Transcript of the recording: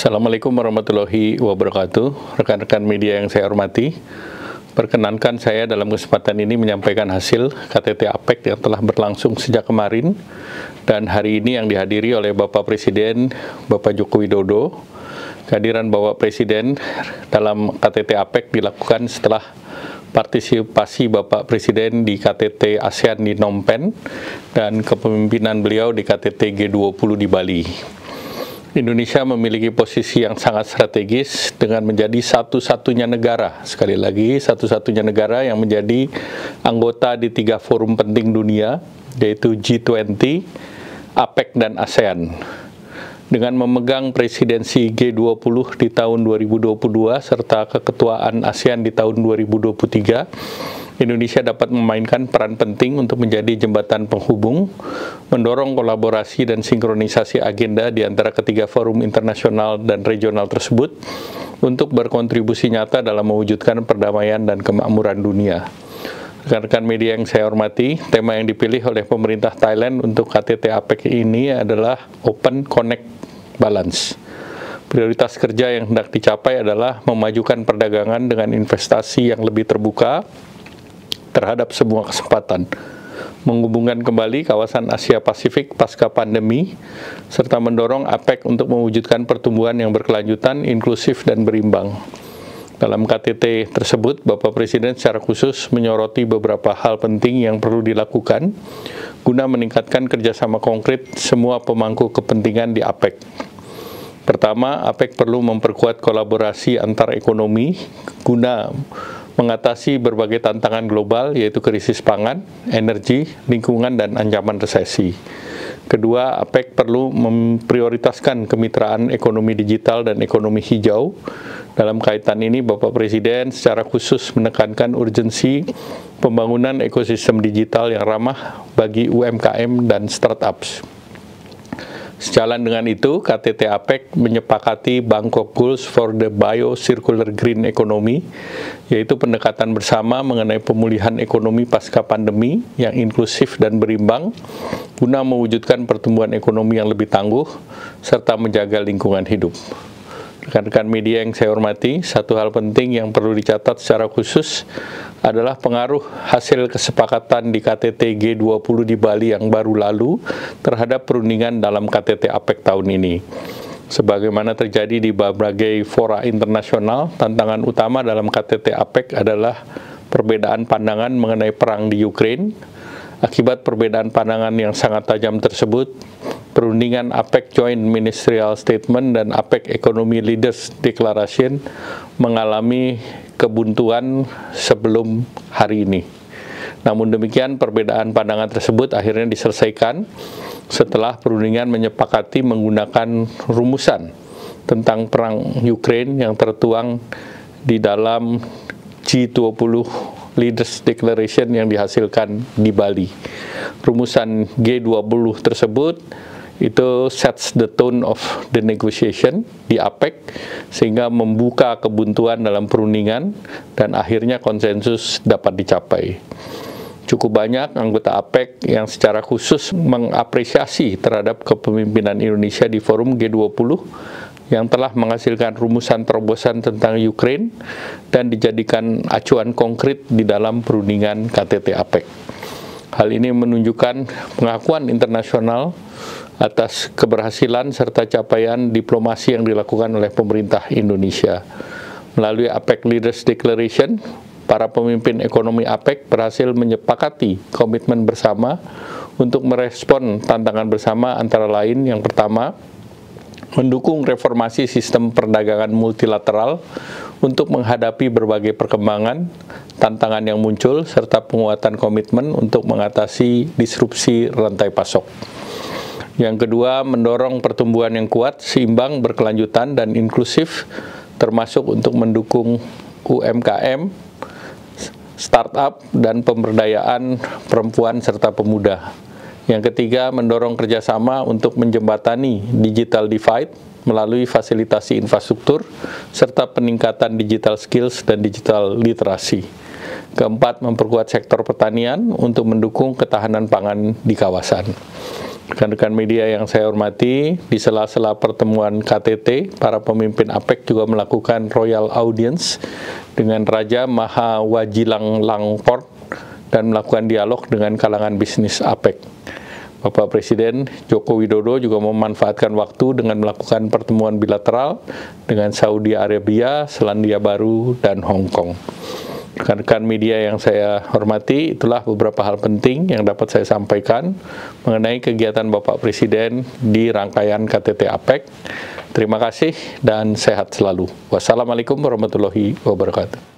Assalamualaikum warahmatullahi wabarakatuh. Rekan-rekan media yang saya hormati, perkenankan saya dalam kesempatan ini menyampaikan hasil KTT APEC yang telah berlangsung sejak kemarin dan hari ini yang dihadiri oleh Bapak Presiden, Bapak Joko Widodo. Kehadiran Bapak Presiden dalam KTT APEC dilakukan setelah partisipasi Bapak Presiden di KTT ASEAN di Phnom Penh dan kepemimpinan beliau di KTT G20 di Bali. Indonesia memiliki posisi yang sangat strategis dengan menjadi satu-satunya negara, sekali lagi satu-satunya negara yang menjadi anggota di 3 forum penting dunia, yaitu G20, APEC, dan ASEAN. Dengan memegang presidensi G20 di tahun 2022 serta keketuaan ASEAN di tahun 2023, Indonesia dapat memainkan peran penting untuk menjadi jembatan penghubung, mendorong kolaborasi dan sinkronisasi agenda di antara ketiga forum internasional dan regional tersebut untuk berkontribusi nyata dalam mewujudkan perdamaian dan kemakmuran dunia. Rekan-rekan media yang saya hormati, tema yang dipilih oleh pemerintah Thailand untuk KTT APEC ini adalah Open Connect Balance. Prioritas kerja yang hendak dicapai adalah memajukan perdagangan dengan investasi yang lebih terbuka terhadap semua kesempatan, menghubungkan kembali kawasan Asia Pasifik pasca pandemi, serta mendorong APEC untuk mewujudkan pertumbuhan yang berkelanjutan, inklusif, dan berimbang. Dalam KTT tersebut, Bapak Presiden secara khusus menyoroti beberapa hal penting yang perlu dilakukan guna meningkatkan kerjasama konkret semua pemangku kepentingan di APEC. Pertama, APEC perlu memperkuat kolaborasi antar ekonomi guna mengatasi berbagai tantangan global, yaitu krisis pangan, energi, lingkungan, dan ancaman resesi. Kedua, APEC perlu memprioritaskan kemitraan ekonomi digital dan ekonomi hijau. Dalam kaitan ini, Bapak Presiden secara khusus menekankan urgensi pembangunan ekosistem digital yang ramah bagi UMKM dan startups. Sejalan dengan itu, KTT APEC menyepakati Bangkok Goals for the Bio-Circular Green Economy, yaitu pendekatan bersama mengenai pemulihan ekonomi pasca pandemi yang inklusif dan berimbang, guna mewujudkan pertumbuhan ekonomi yang lebih tangguh, serta menjaga lingkungan hidup. Rekan-rekan media yang saya hormati, satu hal penting yang perlu dicatat secara khusus adalah pengaruh hasil kesepakatan di KTT G20 di Bali yang baru lalu terhadap perundingan dalam KTT APEC tahun ini. Sebagaimana terjadi di berbagai fora internasional, tantangan utama dalam KTT APEC adalah perbedaan pandangan mengenai perang di Ukraina. Akibat perbedaan pandangan yang sangat tajam tersebut, perundingan APEC Joint Ministerial Statement dan APEC Economy Leaders Declaration mengalami kebuntuan sebelum hari ini. Namun demikian, perbedaan pandangan tersebut akhirnya diselesaikan setelah perundingan menyepakati menggunakan rumusan tentang perang Ukraina yang tertuang di dalam G20 Leaders Declaration yang dihasilkan di Bali. Rumusan G20 tersebut itu sets the tone of the negotiation di APEC sehingga membuka kebuntuan dalam perundingan dan akhirnya konsensus dapat dicapai. Cukup banyak anggota APEC yang secara khusus mengapresiasi terhadap kepemimpinan Indonesia di forum G20 yang telah menghasilkan rumusan terobosan tentang Ukraina dan dijadikan acuan konkret di dalam perundingan KTT APEC. Hal ini menunjukkan pengakuan internasional atas keberhasilan serta capaian diplomasi yang dilakukan oleh pemerintah Indonesia. Melalui APEC Leaders Declaration, para pemimpin ekonomi APEC berhasil menyepakati komitmen bersama untuk merespon tantangan bersama, antara lain yang pertama, mendukung reformasi sistem perdagangan multilateral untuk menghadapi berbagai perkembangan, tantangan yang muncul, serta penguatan komitmen untuk mengatasi disrupsi rantai pasok. Yang kedua, mendorong pertumbuhan yang kuat, seimbang, berkelanjutan, dan inklusif, termasuk untuk mendukung UMKM, startup, dan pemberdayaan perempuan serta pemuda. Yang ketiga, mendorong kerjasama untuk menjembatani digital divide melalui fasilitasi infrastruktur serta peningkatan digital skills dan digital literasi. Keempat, memperkuat sektor pertanian untuk mendukung ketahanan pangan di kawasan. rekan-rekan media yang saya hormati, di sela-sela pertemuan KTT, para pemimpin APEC juga melakukan royal audience dengan Raja Maha Vajiralongkorn dan melakukan dialog dengan kalangan bisnis APEC. Bapak Presiden Joko Widodo juga memanfaatkan waktu dengan melakukan pertemuan bilateral dengan Saudi Arabia, Selandia Baru, dan Hong Kong. Rekan-rekan media yang saya hormati, itulah beberapa hal penting yang dapat saya sampaikan mengenai kegiatan Bapak Presiden di rangkaian KTT APEC. Terima kasih dan sehat selalu. Wassalamualaikum warahmatullahi wabarakatuh.